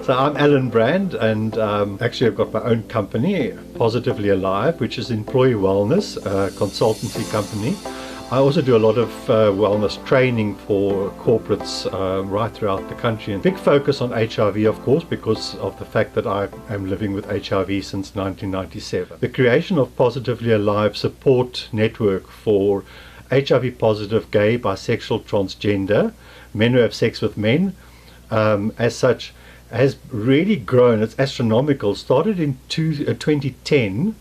So I'm Alan Brand, and actually I've got my own company, Positively Alive, which is employee wellness consultancy company. I also do a lot of wellness training for corporates right throughout the country, and big focus on HIV, of course, because of the fact that I am living with HIV since 1997. The creation of Positively Alive support network for HIV positive, gay, bisexual, transgender, men who have sex with men, as such, has really grown. It's astronomical. Started in 2010,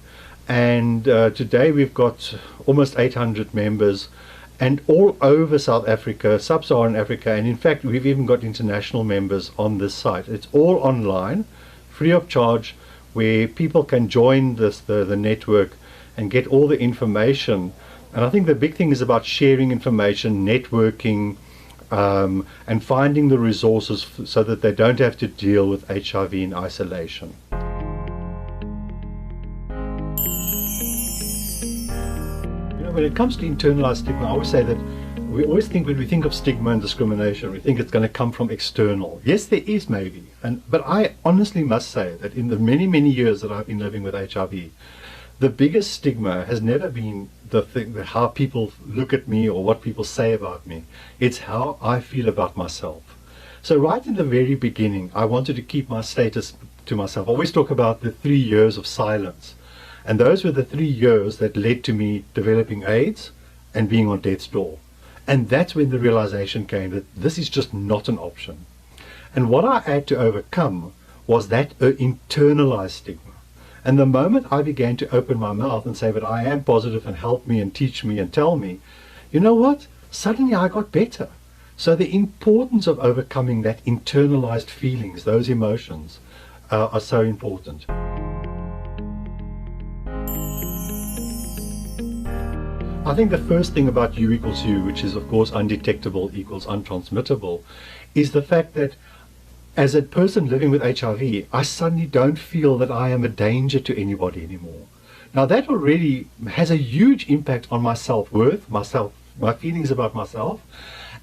and today we've got almost 800 members, and all over South Africa, sub-Saharan Africa, and in fact we've even got international members on this site. It's all online, free of charge, where people can join the network and get all the information. And I think the big thing is about sharing information, networking, and finding the resources so that they don't have to deal with HIV in isolation. You know, when it comes to internalized stigma, I always say that we always think, when we think of stigma and discrimination, we think it's going to come from external. Yes, there is maybe, but I honestly must say that in the many years that I've been living with HIV, the biggest stigma has never been the thing, how people look at me or what people say about me. It's how I feel about myself. So right in the very beginning, I wanted to keep my status to myself. I always talk about the 3 years of silence. And those were the 3 years that led to me developing AIDS and being on death's door. And that's when the realization came that this is just not an option. And what I had to overcome was that internalized stigma. And the moment I began to open my mouth and say, but I am positive, and help me and teach me and tell me, you know what? Suddenly I got better. So the importance of overcoming that internalized feelings, those emotions, are so important. I think the first thing about U equals U, which is of course undetectable equals untransmittable, is the fact that as a person living with HIV, I suddenly don't feel that I am a danger to anybody anymore. Now that already has a huge impact on my self-worth, my feelings about myself,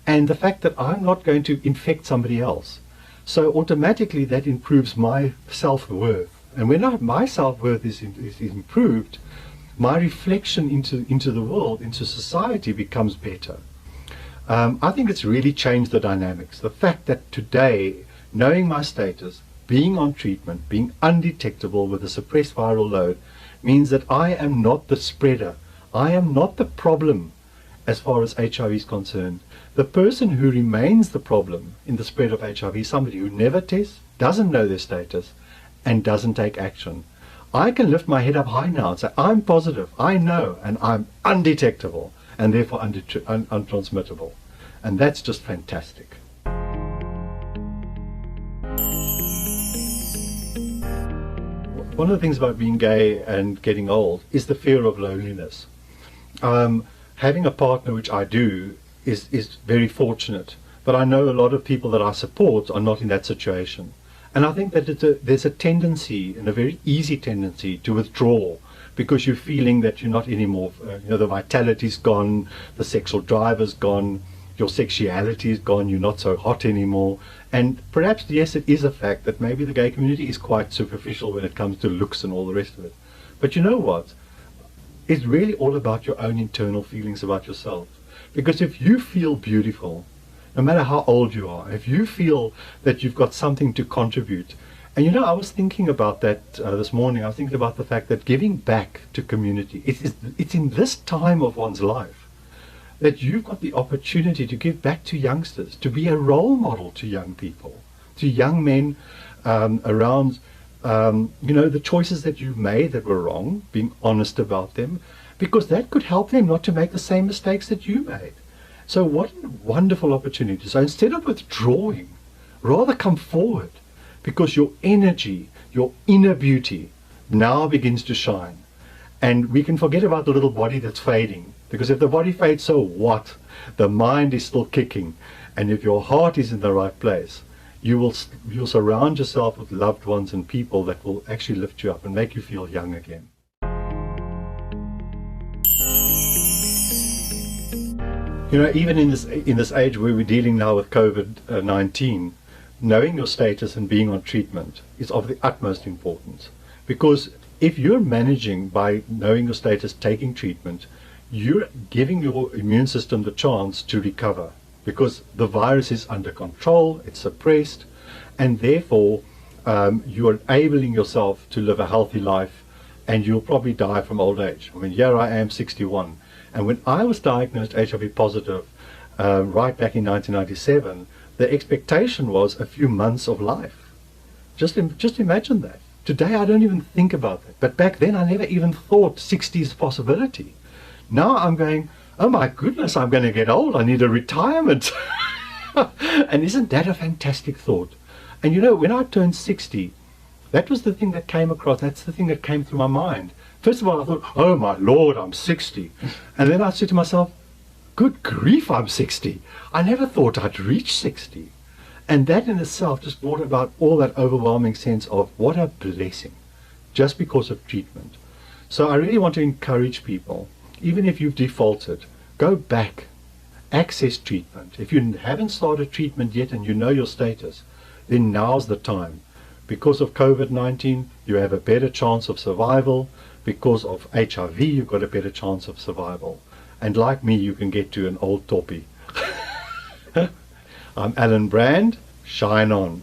and the fact that I'm not going to infect somebody else. So automatically that improves my self-worth. And when my self-worth is improved, my reflection into the world, into society, becomes better. I think it's really changed the dynamics. The fact that today, knowing my status, being on treatment, being undetectable with a suppressed viral load, means that I am not the spreader. I am not the problem as far as HIV is concerned. The person who remains the problem in the spread of HIV is somebody who never tests, doesn't know their status, and doesn't take action. I can lift my head up high now and say, I'm positive, I know, and I'm undetectable, and therefore untransmittable. And that's just fantastic. One of the things about being gay and getting old is the fear of loneliness. Having a partner, which I do, is very fortunate. But I know a lot of people that I support are not in that situation. And I think that there's a tendency, and a very easy tendency, to withdraw because you're feeling that you're not anymore. The vitality's gone, the sexual drive is gone, your sexuality is gone, you're not so hot anymore. And perhaps, yes, it is a fact that maybe the gay community is quite superficial when it comes to looks and all the rest of it. But you know what? It's really all about your own internal feelings about yourself. Because if you feel beautiful, no matter how old you are, if you feel that you've got something to contribute, and I was thinking about that this morning. I was thinking about the fact that giving back to community, it's in this time of one's life that you've got the opportunity to give back to youngsters, to be a role model to young people, to young men around, the choices that you've made that were wrong, being honest about them, because that could help them not to make the same mistakes that you made. So what a wonderful opportunity. So instead of withdrawing, rather come forward, because your energy, your inner beauty now begins to shine. And we can forget about the little body that's fading, because if the body fades, so what? The mind is still kicking. And if your heart is in the right place, you'll surround yourself with loved ones and people that will actually lift you up and make you feel young again. Even in this age where we're dealing now with COVID-19, knowing your status and being on treatment is of the utmost importance. Because if you're managing by knowing your status, taking treatment, you're giving your immune system the chance to recover, because the virus is under control, it's suppressed, and therefore you're enabling yourself to live a healthy life, and you'll probably die from old age. I mean, here I am, 61, and when I was diagnosed HIV positive right back in 1997, the expectation was a few months of life. Just imagine that. Today I don't even think about that, but back then I never even thought 60 is a possibility. Now I'm going, oh my goodness, I'm going to get old, I need a retirement. And isn't that a fantastic thought? And you know, when I turned 60, that was the thing that came across, that's the thing that came through my mind. First of all, I thought, oh my Lord, I'm 60. And then I said to myself, good grief, I'm 60. I never thought I'd reach 60. And that in itself just brought about all that overwhelming sense of what a blessing, just because of treatment. So I really want to encourage people, even if you've defaulted, go back, access treatment. If you haven't started treatment yet and you know your status, then now's the time. Because of COVID-19, you have a better chance of survival. Because of HIV, you've got a better chance of survival. And like me, you can get to an old toppy. I'm Alan Brand. Shine on.